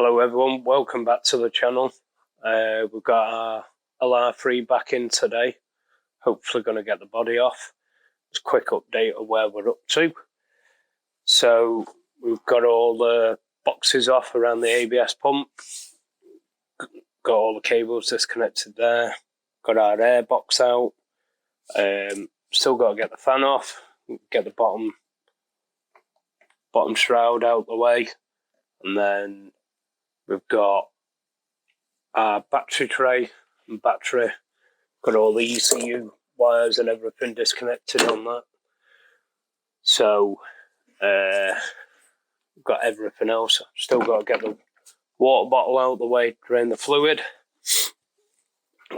Hello everyone, welcome back to the channel. We've got our LR3 back in today. Hopefully going to get the body off. Just a quick update of where we're up to. So we've got all the boxes off around the ABS pump. Got all the cables disconnected there. Got our air box out. Still got to get the fan off. Get the bottom shroud out the way. And then we've got our battery tray and battery. Got all the ECU wires and everything disconnected on that. So, we've got everything else. Still got to get the water bottle out the way, drain the fluid.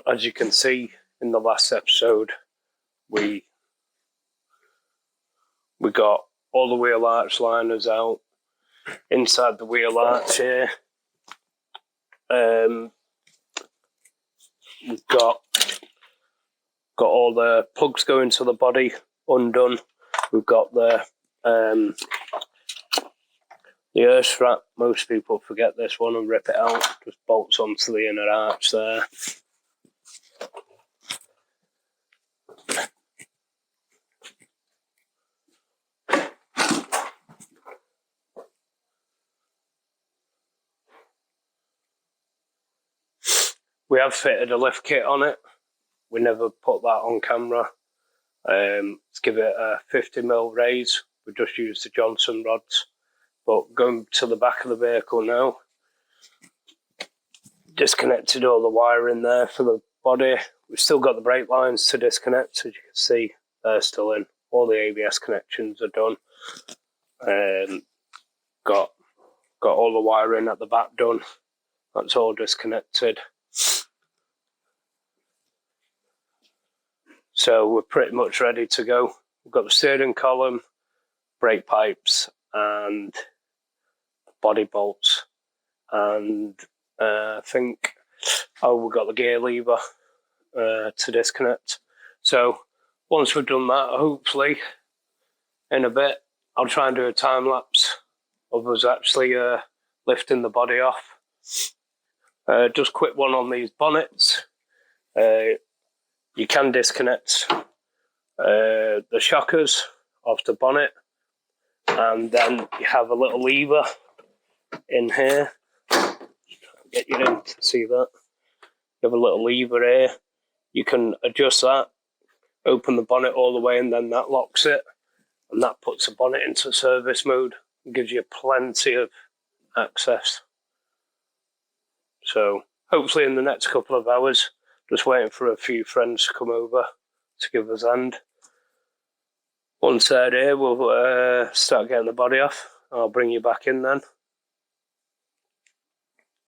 As you can see in the last episode, we got all the wheel arch liners out. Inside the wheel arch here, we've got all the plugs going to the body undone. We've got the earth strap. Most people forget this one and rip it out. Just bolts onto the inner arch there. We have fitted a lift kit on it. We never put that on camera. Let's give it a 50mm raise. We just used the Johnson rods. But going to the back of the vehicle now. Disconnected all the wiring there for the body. We've still got the brake lines to disconnect. As you can see, they're still in. All the ABS connections are done. Got all the wiring at the back done. That's all disconnected. So we're pretty much ready to go. We've got the steering column, brake pipes and body bolts. And I think, we've got the gear lever to disconnect. So once we've done that, hopefully in a bit, I'll try and do a time lapse of us actually lifting the body off. Just quick one on these bonnets. You can disconnect the shockers off the bonnet, and then you have a little lever in here. Get you in to see that. You have a little lever here. You can adjust that, open the bonnet all the way, and then that locks it, and that puts the bonnet into service mode. It gives you plenty of access. So hopefully in the next couple of hours. Just waiting for a few friends to come over to give us a hand. Once they're here, we'll start getting the body off. I'll bring you back in then.